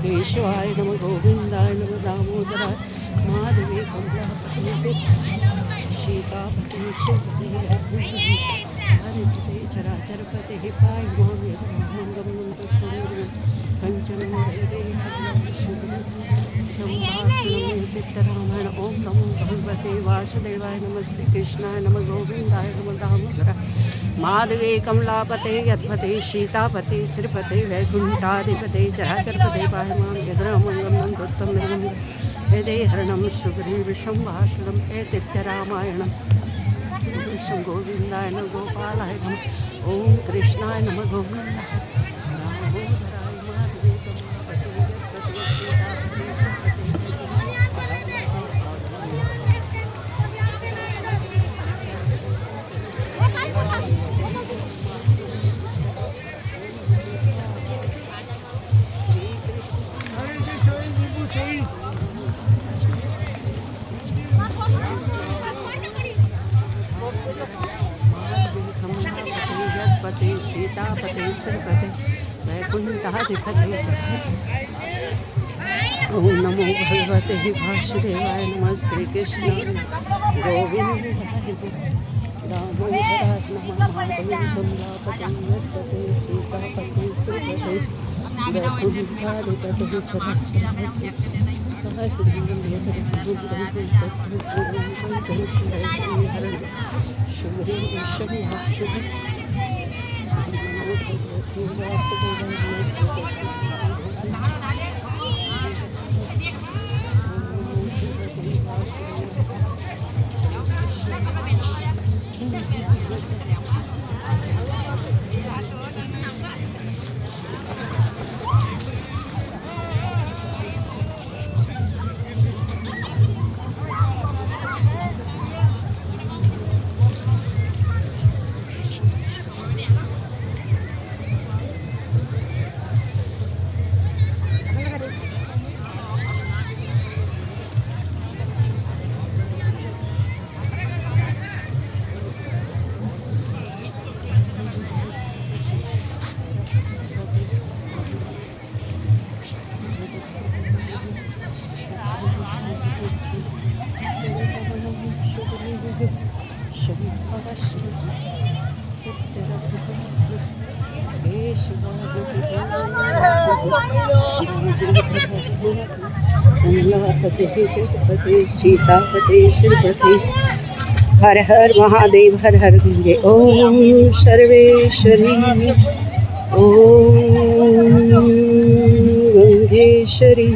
केशवाय नमः गोविंदाय नमः दामोदराय माधवे कमलापते सीतापते शिवपते हरिपते चराचरपते पाहि मां कंचन रामायण ओम नमो भगवते वासुदेवाय नमस्ते कृष्णाय नमः गोविंदाय नमः दामोदराय माधवे कमलापते यत्पते सीतापते श्रीपते वैकुंठाधिपते चराचरपते पाहि मां यद्रामंगलं दत्तं यदे हरणं सुग्रीवशं भाषणं एतस्य रामायणं कृष्ण गोविंदाय नमः गोपालाय नमः ओम कृष्णाय नमः गोविंदाय दामोदराय माधवे कमलापते यत्पते सीतापते पते सीतापते श्रीपते वैकुंठाधिपते ओम नमो भगवते वासुदेवाय नमः श्री कृष्ण गोविंदाय दामोदराय नमः माधवे कमलापते यत्पते सीतापते श्रीपते वैकुंठाधिपते चराचरपते पते सीतापते श्रीपते हर हर महादेव हर हर गंगे ओम सर्वेश्वरी ओम गंगेश्वरी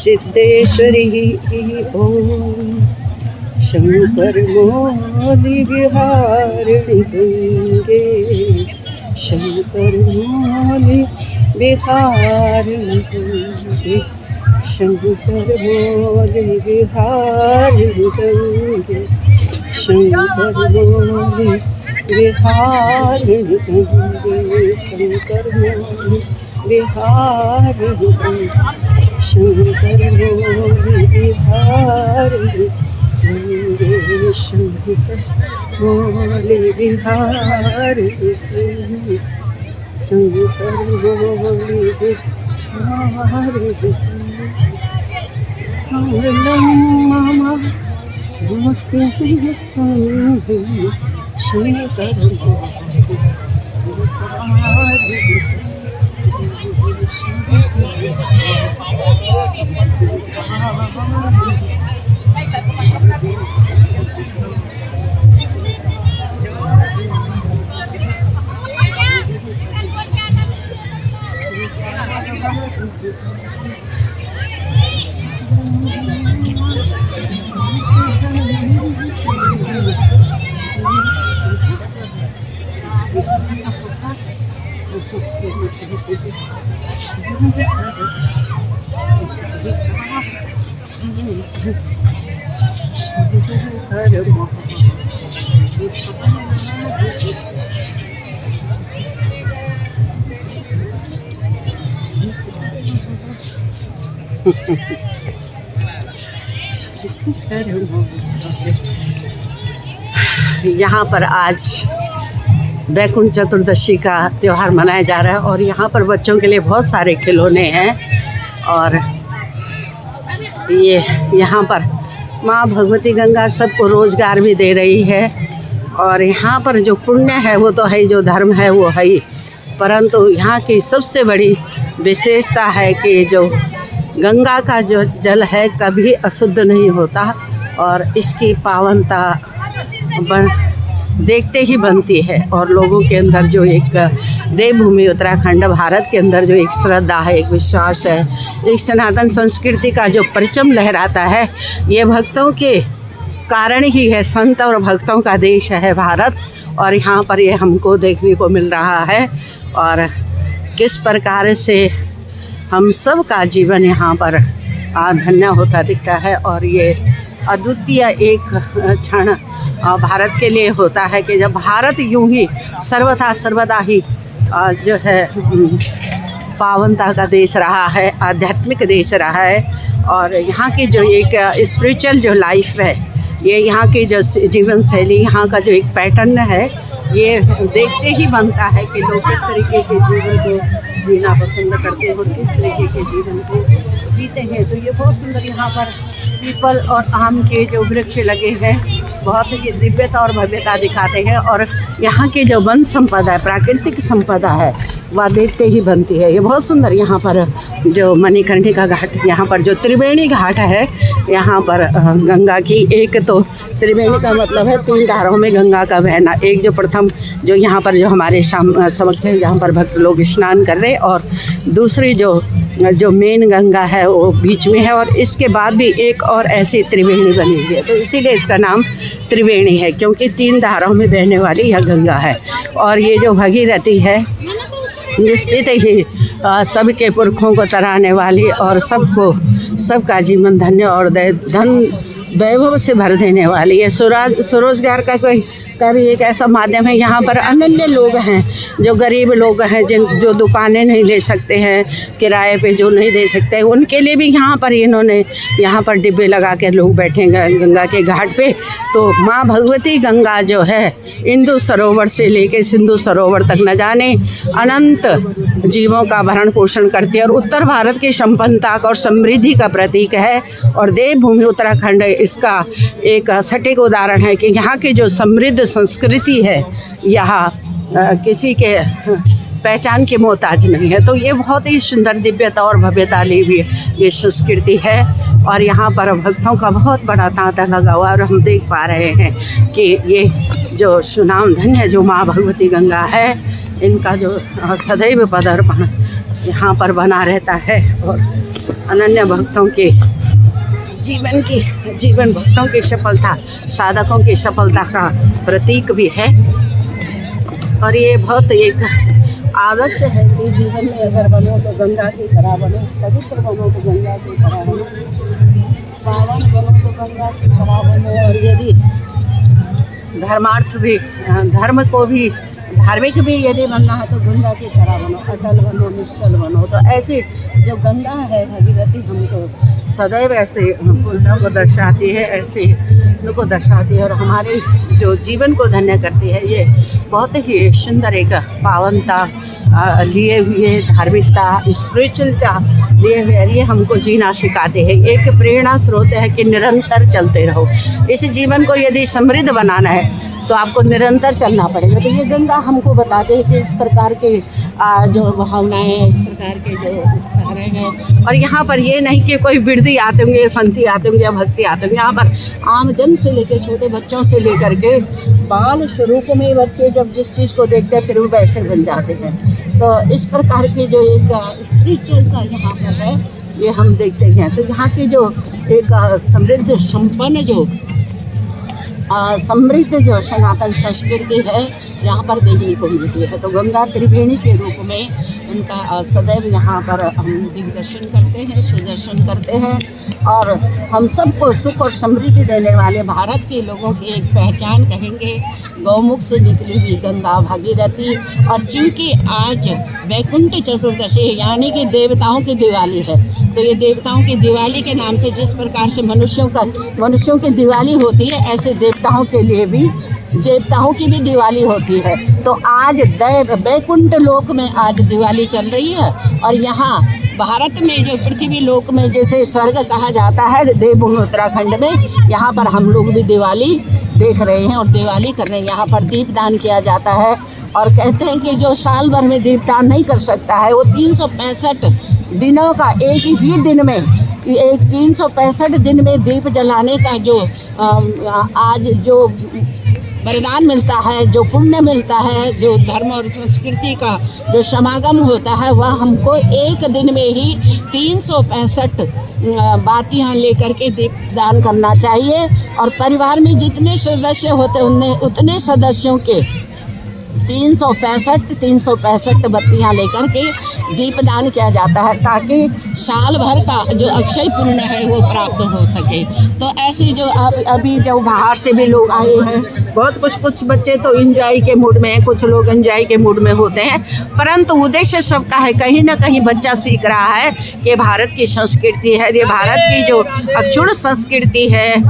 सिद्धेश्वरी ओम शंकर मौली विहारिणी गंगे शंकर मौली विहारिणी गंगे शंकर मौली विहारिणी गंगे शंकर मौली विहारिणी गंगे शंकर मौली विहारिणी गंगे शंकर मौली विहारिणी गंगे शंकर मौली विहारिणी गंगे शंकर मौली विहारिणी मामा मोती शंकर यहाँ पर आज वैकुंठ चतुर्दशी का त्यौहार मनाया जा रहा है और यहाँ पर बच्चों के लिए बहुत सारे खिलौने हैं और ये यहाँ पर माँ भगवती गंगा सबको रोज़गार भी दे रही है। और यहाँ पर जो पुण्य है वो तो है, जो धर्म है वो है ही, परंतु यहाँ की सबसे बड़ी विशेषता है कि जो गंगा का जो जल है कभी अशुद्ध नहीं होता और इसकी पावनता देखते ही बनती है। और लोगों के अंदर जो एक देवभूमि उत्तराखंड भारत के अंदर जो एक श्रद्धा है, एक विश्वास है, एक सनातन संस्कृति का जो परचम लहराता है, ये भक्तों के कारण ही है। संत और भक्तों का देश है भारत और यहाँ पर ये हमको देखने को मिल रहा है। और किस प्रकार से हम सब का जीवन यहाँ पर धन्य होता दिखता है। और ये अद्वितीय एक क्षण भारत के लिए होता है कि जब भारत यूं ही सर्वथा सर्वदा ही जो है पावनता का देश रहा है, आध्यात्मिक देश रहा है। और यहाँ की जो एक स्पिरिचुअल जो लाइफ है, ये यहाँ की जो जीवन शैली, यहाँ का जो एक पैटर्न है, ये देखते ही बनता है कि लोग किस तरीके के जीवन को जीना पसंद करते हैं और किस तरीके के जीवन को जीते हैं। तो ये बहुत सुंदर यहाँ पर पीपल और आम के जो वृक्ष लगे हैं बहुत ही दिव्यता और भव्यता दिखाते हैं। और यहाँ की जो वन संपदा है, प्राकृतिक संपदा है, वह देखते ही बनती है। ये बहुत सुंदर यहाँ पर जो मणिकर्णिका घाट, यहाँ पर जो त्रिवेणी घाट है, यहाँ पर गंगा की एक तो त्रिवेणी का मतलब है 3 धाराओं में गंगा का बहना। एक जो प्रथम जो यहाँ पर जो हमारे समक्ष है, यहाँ पर भक्त लोग स्नान कर रहे, और दूसरी जो मेन गंगा है वो बीच में है, और इसके बाद भी एक और ऐसी त्रिवेणी बनी हुई है। तो इसीलिए इसका नाम त्रिवेणी है, क्योंकि 3 धाराओं में बहने वाली यह गंगा है। और ये जो भगीरथी है निश्चित ही सबके पुरखों को तराने वाली और सबका जीवन धन्य और धन वैभव से भर देने वाली है। स्वरोजगार का भी एक ऐसा माध्यम है। यहाँ पर अनन्य लोग हैं, जो गरीब लोग हैं, जो दुकानें नहीं ले सकते हैं, किराए पे जो नहीं दे सकते हैं, उनके लिए भी यहाँ पर इन्होंने यहाँ पर डिब्बे लगा के लोग बैठेंगे गंगा के घाट पे। तो माँ भगवती गंगा जो है इंदु सरोवर से लेके सिंधु सरोवर तक न जाने अनंत जीवों का भरण पोषण करती है और उत्तर भारत की संपन्नता और समृद्धि का प्रतीक है। और देवभूमि उत्तराखंड इसका एक सटीक उदाहरण है कि यहाँ की जो समृद्ध संस्कृति है, यहाँ किसी के पहचान के मोहताज नहीं है। तो ये बहुत ही सुंदर दिव्यता और भव्यता ली हुई ये संस्कृति है। और यहाँ पर भक्तों का बहुत बड़ा तांता लगा हुआ, और हम देख पा रहे हैं कि ये जो सुनाम धन्य जो माँ भगवती गंगा है, इनका जो सदैव पदार्पण यहाँ पर बना रहता है और अनन्य भक्तों के जीवन भक्तों की सफलता, साधकों की सफलता का प्रतीक भी है। और ये बहुत एक आदर्श है कि जीवन में अगर बनो तो गंगा की तरह बनो, पवित्र बनो तो गंगा की तरह बनो, पावन बनो तो गंगा की तरह बनो। और यदि धर्मार्थ भी, धर्म को भी, धार्मिक भी यदि बनना है तो गंगा की तरह बनो, अटल बनो, निश्चल बनो। तो ऐसे जो गंगा है भगीरथी हमको सदैव ऐसे पुण्यों को दर्शाती है, ऐसे लोगों को दर्शाती है और हमारे जो जीवन को धन्य करती है। ये बहुत ही सुंदर एक पावनता लिए हुए, धार्मिकता, स्पिरिचुअलता लिए हुए ये हमको जीना सिखाते हैं। एक प्रेरणा स्रोत है कि निरंतर चलते रहो। इस जीवन को यदि समृद्ध बनाना है तो आपको निरंतर चलना पड़ेगा। तो ये गंगा हमको बताते हैं कि इस प्रकार के जो भावनाएं, इस प्रकार के जो कार्य हैं। और यहाँ पर ये नहीं कि कोई बिरदी आते होंगे, संती आते होंगे या भक्ति आते होंगे। यहाँ पर आम जन से लेकर छोटे बच्चों से लेकर के बाल स्वरूप में बच्चे जब जिस चीज़ को देखते हैं फिर वो वैसे बन जाते हैं। तो इस प्रकार की जो एक स्पिरिचुअलता यहाँ पर है ये हम देखते हैं। तो यहाँ की जो एक समृद्ध संपन्न जो समृद्ध जो सनातन संस्कृति है यहाँ पर देखने को मिलती है। तो गंगा त्रिवेणी के रूप में उनका सदैव यहाँ पर हम दिग्दर्शन करते हैं, सुदर्शन करते हैं और हम सबको सुख और समृद्धि देने वाले भारत के लोगों की एक पहचान कहेंगे। गौमुख से निकली हुई गंगा भागीरथी। और चूँकि आज वैकुंठ चतुर्दशी यानी कि देवताओं की दिवाली है, तो ये देवताओं की दिवाली के नाम से जिस प्रकार से मनुष्यों की दिवाली होती है, ऐसे देवताओं की भी दिवाली होती है। तो आज वैकुंठ लोक में आज दिवाली चल रही है। और यहाँ भारत में जो पृथ्वी लोक में जैसे स्वर्ग कहा जाता है देवभूमि उत्तराखंड में, यहाँ पर हम लोग भी दिवाली देख रहे हैं और दिवाली कर रहे हैं। यहाँ पर दीपदान किया जाता है और कहते हैं कि जो साल भर में दीपदान नहीं कर सकता है, वो 365 दिनों का एक ही दिन में 365 दिन में दीप जलाने का जो आज जो वरदान मिलता है, जो पुण्य मिलता है, जो धर्म और संस्कृति का जो समागम होता है, वह हमको एक दिन में ही 365 बातियाँ लेकर के दीपदान करना चाहिए। और परिवार में जितने सदस्य होते हैं उतने सदस्यों के 365 बत्तियाँ लेकर के दीपदान किया जाता है, ताकि साल भर का जो अक्षय पुण्य है वो प्राप्त हो सके। तो ऐसे जो अभी जो बाहर से भी लोग आए हैं, बहुत कुछ बच्चे तो एंजॉय के मूड में हैं, कुछ लोग एंजॉय के मूड में होते हैं, परंतु उद्देश्य सबका है कहीं ना कहीं बच्चा सीख रहा है कि भारत की संस्कृति है, ये भारत की जो अक्षुण्ण संस्कृति है,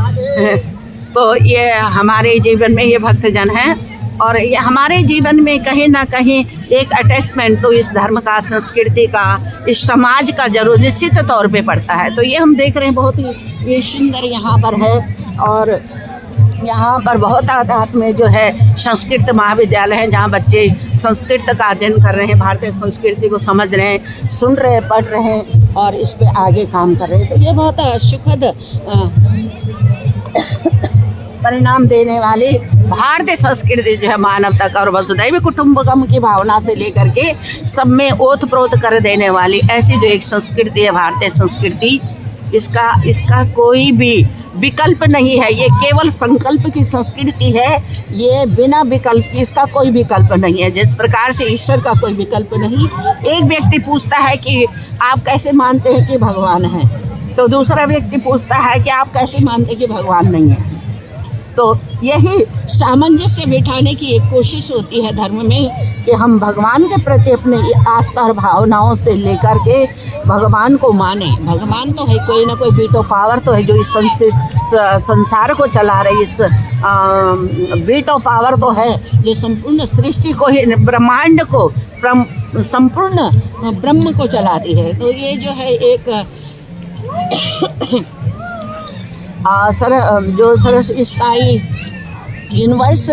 तो ये हमारे जीवन में ये भक्तजन हैं और ये हमारे जीवन में कहीं ना कहीं एक अटैचमेंट तो इस धर्म का, संस्कृति का, इस समाज का जरूर निश्चित तौर पे पड़ता है। तो ये हम देख रहे हैं बहुत ही ये सुंदर यहाँ पर है। और यहाँ पर बहुत तादाद में जो है संस्कृत महाविद्यालय है, जहाँ बच्चे संस्कृत का अध्ययन कर रहे हैं, भारतीय संस्कृति को समझ रहे हैं, सुन रहे हैं, पढ़ रहे हैं और इस पे आगे काम कर रहे हैं। तो ये बहुत सुखद परिणाम देने वाली भारतीय संस्कृति जो है मानवता का और वसुधैव कुटुंबकम की भावना से लेकर के सब में ओतप्रोत कर देने वाली ऐसी जो एक संस्कृति है भारतीय संस्कृति, इसका कोई भी विकल्प नहीं है। ये केवल संकल्प की संस्कृति है, ये बिना विकल्प इसका कोई विकल्प नहीं है। जिस प्रकार से ईश्वर का कोई विकल्प नहीं। एक व्यक्ति पूछता है कि आप कैसे मानते हैं कि भगवान है, तो दूसरा व्यक्ति पूछता है कि आप कैसे मानते हैं कि भगवान नहीं है। तो यही सामंजस्य बिठाने की एक कोशिश होती है धर्म में कि हम भगवान के प्रति अपने आस्था और भावनाओं से लेकर के भगवान को माने। भगवान तो है, कोई ना कोई बीटो पावर तो है जो इस संसार को चला रही, इस बीटो पावर तो है जो संपूर्ण सृष्टि को ही, ब्रह्मांड को, संपूर्ण ब्रह्म को चलाती है। तो ये जो है एक स्काई यूनिवर्स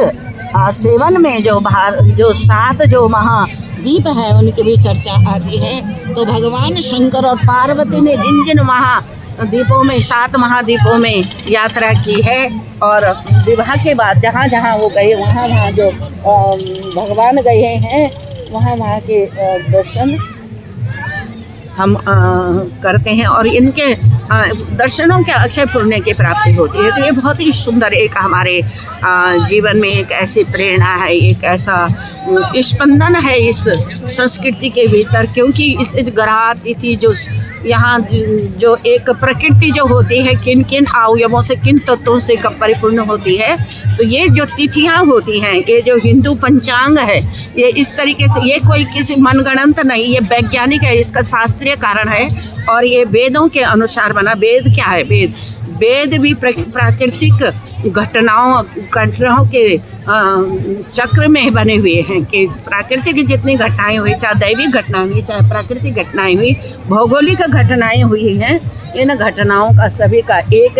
7 में जो 7 जो महाद्वीप हैं उनकी भी चर्चा आती है। तो भगवान शंकर और पार्वती ने जिन महाद्वीपों में 7 महाद्वीपों में यात्रा की है और विवाह के बाद जहाँ जहाँ वो गए वहाँ जो भगवान गए हैं वहाँ के दर्शन हम करते हैं और इनके दर्शनों के अक्षय पुण्य की प्राप्ति होती है। तो ये बहुत ही सुंदर एक हमारे जीवन में एक ऐसी प्रेरणा है, एक ऐसा स्पंदन है इस संस्कृति के भीतर, क्योंकि इस ग्रह तिथि जो यहाँ जो एक प्रकृति जो होती है किन किन अवयवों से, किन तत्वों से कब परिपूर्ण होती है। तो ये जो तिथियाँ होती हैं, ये जो हिंदू पंचांग है, ये इस तरीके से, ये कोई किसी मनगणंत नहीं, ये वैज्ञानिक है, इसका शास्त्रीय कारण है और ये वेदों के अनुसार बना। वेद क्या है? वेद भी प्राकृतिक घटनाओं के चक्र में बने हुए हैं कि प्राकृतिक जितनी घटनाएं हुई, चाहे दैविक घटनाएं हुई, चाहे प्राकृतिक घटनाएं हुई, भौगोलिक घटनाएं हुई हैं, इन घटनाओं का सभी का एक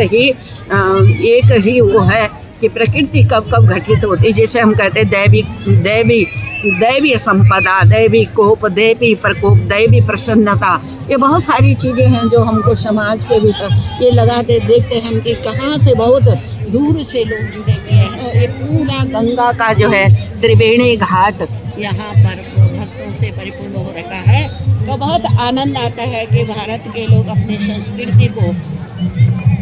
ही वो है कि प्रकृति कब कब घटित होती है। जैसे हम कहते हैं दैवी संपदा, दैवी कोप, दैवी प्रकोप, दैवी प्रसन्नता, ये बहुत सारी चीज़ें हैं जो हमको समाज के भीतर ये लगाते देखते हैं हम कि कहाँ से बहुत दूर से लोग जुड़े हुए हैं। और ये पूरा गंगा का जो है त्रिवेणी घाट यहाँ पर भक्तों से परिपूर्ण हो रखा है। तो बहुत आनंद आता है कि भारत के लोग अपनी संस्कृति को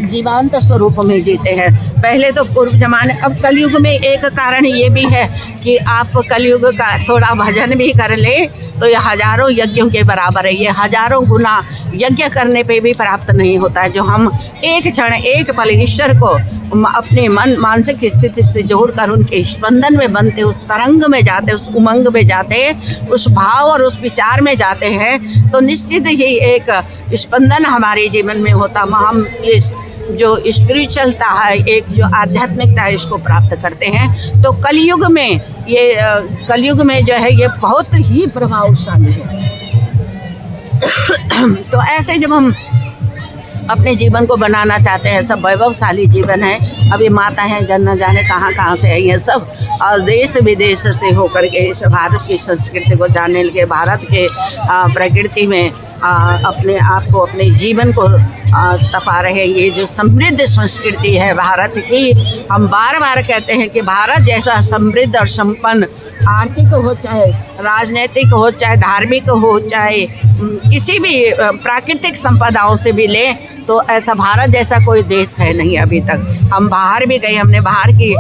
जीवांत स्वरूप में जीते हैं। पहले तो पूर्व जमाने, अब कलयुग में एक कारण ये भी है कि आप कलयुग का थोड़ा भजन भी कर ले तो ये हजारों यज्ञों के बराबर है, ये हजारों गुना यज्ञ करने पे भी प्राप्त नहीं होता है। जो हम एक क्षण एक पल ईश्वर को अपने मन मानसिक स्थिति से जोड़कर उनके स्पंदन में बनते, उस तरंग में जाते, उस उमंग में जाते, उस भाव और उस विचार में जाते हैं, तो निश्चित ही एक स्पंदन हमारे जीवन में होता। हम इस जो स्पिरिचुअलता है, एक जो आध्यात्मिकता है, इसको प्राप्त करते हैं। तो कलयुग में जो है ये बहुत ही प्रभावशाली है। तो ऐसे जब हम अपने जीवन को बनाना चाहते हैं, सब वैभवशाली जीवन है। अभी माता हैं जन न जाने कहाँ से आई हैं सब, और देश विदेश से होकर के इस भारत की संस्कृति को जानने लगे, भारत के प्रकृति में अपने आप को, अपने जीवन को तपा रहे। ये जो समृद्ध संस्कृति है भारत की, हम बार बार कहते हैं कि भारत जैसा समृद्ध और संपन्न, आर्थिक हो चाहे राजनीतिक हो चाहे धार्मिक हो चाहे किसी भी प्राकृतिक संपदाओं से भी लें, तो ऐसा भारत जैसा कोई देश है नहीं अभी तक। हम बाहर भी गए, हमने बाहर की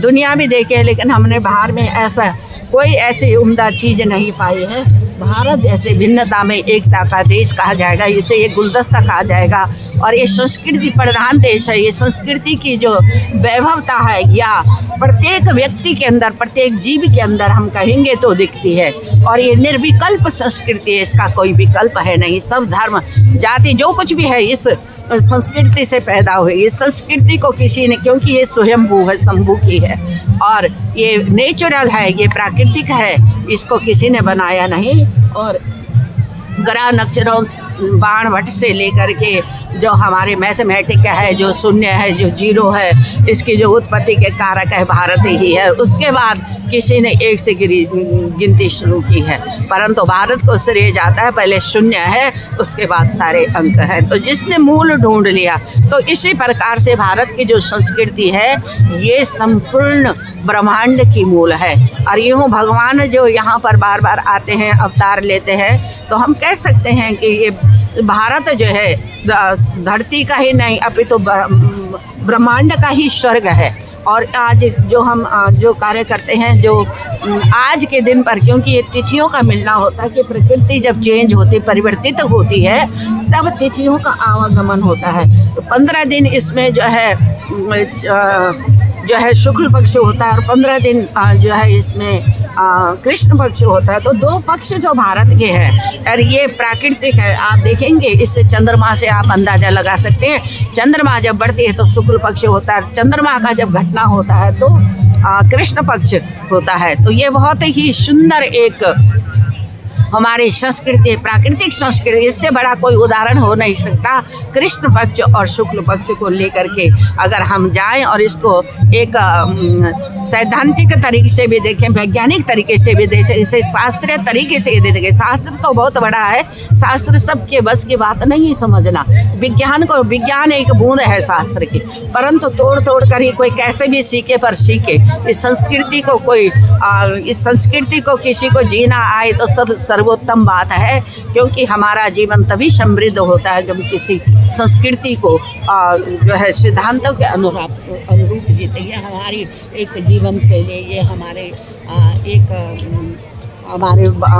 दुनिया भी देखी है, लेकिन हमने बाहर में ऐसा कोई ऐसी उम्दा चीज़ नहीं पाई है। भारत जैसे भिन्नता में एकता का देश कहा जाएगा, इसे एक गुलदस्ता कहा जाएगा। और ये संस्कृति प्रधान देश है। ये संस्कृति की जो वैभवता है, या प्रत्येक व्यक्ति के अंदर, प्रत्येक जीव के अंदर हम कहेंगे तो दिखती है। और ये निर्विकल्प संस्कृति है, इसका कोई विकल्प है नहीं। सब धर्म जाति जो कुछ भी है इस संस्कृति से पैदा हुई। इस संस्कृति को किसी ने, क्योंकि ये स्वयंभू है, शंभू की है, और ये नेचुरल है, ये प्राकृतिक है, इसको किसी ने बनाया नहीं। और ग्रह नक्षत्रों बाण भट्ट से लेकर के जो हमारे मैथमेटिक है, जो शून्य है, जो जीरो है, इसकी जो उत्पत्ति के कारक है भारत ही है। उसके बाद किसी ने एक से गिनती शुरू की है, परंतु भारत को श्रेय जाता है, पहले शून्य है, उसके बाद सारे अंक हैं। तो जिसने मूल ढूंढ लिया, तो इसी प्रकार से भारत की जो संस्कृति है ये संपूर्ण ब्रह्मांड की मूल है। और यूँ भगवान जो यहाँ पर बार बार आते हैं, अवतार लेते हैं, तो हम कह सकते हैं कि ये भारत जो है धरती का ही नहीं, अपितु ब्रह्मांड का ही स्वर्ग है। और आज जो हम जो कार्य करते हैं, जो आज के दिन पर, क्योंकि ये तिथियों का मिलना होता है कि प्रकृति जब चेंज होती, परिवर्तित होती है, तब तिथियों का आवागमन होता है। तो 15 दिन इसमें जो है शुक्ल पक्ष होता है, और 15 दिन जो है इसमें कृष्ण पक्ष होता है। तो 2 पक्ष जो भारत के हैं, और ये प्राकृतिक है। आप देखेंगे, इससे चंद्रमा से आप अंदाज़ा लगा सकते हैं। चंद्रमा जब बढ़ती है तो शुक्ल पक्ष होता है, चंद्रमा का जब घटना होता है तो कृष्ण पक्ष होता है। तो ये बहुत ही सुंदर एक हमारी संस्कृति, प्राकृतिक संस्कृति, इससे बड़ा कोई उदाहरण हो नहीं सकता। कृष्ण पक्ष और शुक्ल पक्ष को लेकर के अगर हम जाएं और इसको एक सैद्धांतिक तरीके से भी देखें, वैज्ञानिक तरीके से भी देखें, इसे शास्त्रीय तरीके से देखें। शास्त्र तो बहुत बड़ा है, शास्त्र सबके बस की बात नहीं समझना। विज्ञान एक बूंद है शास्त्र की, परंतु तोड़ तोड़ कर ही कोई कैसे भी सीखे पर सीखे। इस संस्कृति को किसी को जीना आए तो सब सर्वोत्तम बात है, क्योंकि हमारा जीवन तभी समृद्ध होता है जब किसी संस्कृति को जो है सिद्धांतों के अनुरूप जीते। ये हमारी एक जीवन शैली, ये हमारे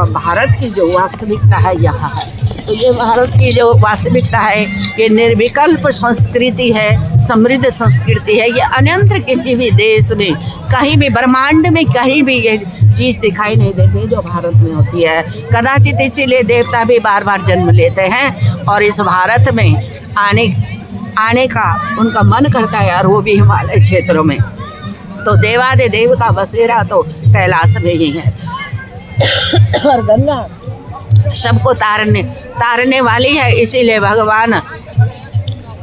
भारत की जो वास्तविकता है यहाँ है। तो ये भारत की जो वास्तविकता है, ये निर्विकल्प संस्कृति है, समृद्ध संस्कृति है। ये अन्यत्र किसी भी देश में, कहीं भी ब्रह्मांड में कहीं भी ये चीज़ दिखाई नहीं देती जो भारत में होती है। कदाचित इसीलिए देवता भी बार बार जन्म लेते हैं और इस भारत में आने का उनका मन करता है, और वो भी हिमालय क्षेत्रों में। तो देवादिदेव का बसेरा तो कैलाश में ही है। और गंगा सबको तारने वाली है, इसीलिए भगवान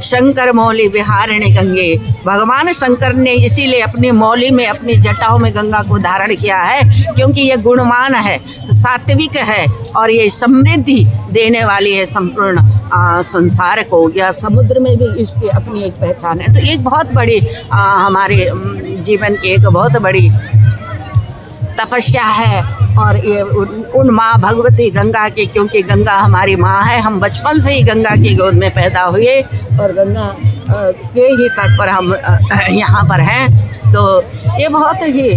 शंकर मौली विहारिणी गंगे, भगवान शंकर ने इसीलिए अपनी मौली में, अपनी जटाओं में गंगा को धारण किया है, क्योंकि ये गुणवान है, सात्विक है, और ये समृद्धि देने वाली है संपूर्ण संसार को। या समुद्र में भी इसकी अपनी एक पहचान है। तो एक बहुत बड़ी हमारे जीवन की एक बहुत बड़ी तपस्या है। और ये उन माँ भगवती गंगा की, क्योंकि गंगा हमारी माँ है, हम बचपन से ही गंगा की गोद में पैदा हुए और गंगा के ही तट पर हम यहाँ पर हैं। तो ये बहुत ही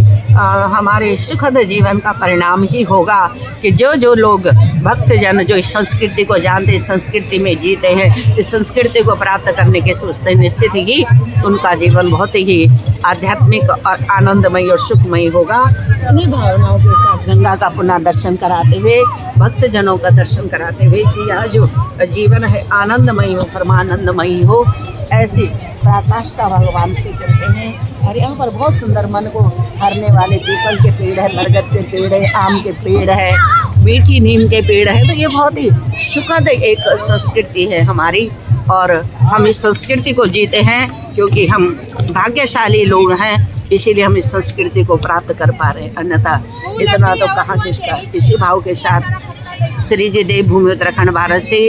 हमारे सुखद जीवन का परिणाम ही होगा कि जो लोग भक्तजन जो इस संस्कृति को जानते, इस संस्कृति में जीते हैं, इस संस्कृति को प्राप्त करने के सोचते हैं, निश्चित ही उनका जीवन बहुत ही आध्यात्मिक और आनंदमय और सुखमय होगा। इन्हीं भावनाओं के साथ गंगा का पुनः दर्शन कराते हुए, भक्तजनों का दर्शन कराते हुए कि यह जो जीवन है आनंदमय हो, परमानंदमयी हो, ऐसी पराकाष्ठा भगवान से करते हैं। और यहाँ पर बहुत सुंदर मन को हरने वाले पीपल के पेड़ है, बरगद के पेड़ है, आम के पेड़ है, मीठी नीम के पेड़ है। तो ये बहुत ही सुखद एक संस्कृति है हमारी, और हम इस संस्कृति को जीते हैं क्योंकि हम भाग्यशाली लोग हैं, इसीलिए हम इस संस्कृति को प्राप्त कर पा रहे हैं। अन्यथा इतना तो कहाँ किसका। इसी भाव के साथ श्री जी देवभूमि उत्तराखंड भारत से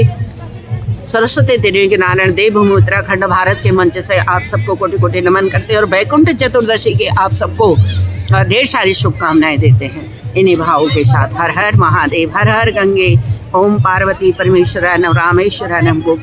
सरस्वती देवी के नारायण देवभूमि उत्तराखंड भारत के मंच से आप सबको कोटि कोटि नमन करते हैं और वैकुंठ चतुर्दशी के आप सबको ढेर सारी शुभकामनाएं देते हैं। इन्हीं भावों के साथ हर हर महादेव, हर हर गंगे, ओम पार्वती परमेश्वराय नम, रामेश्वराय नम।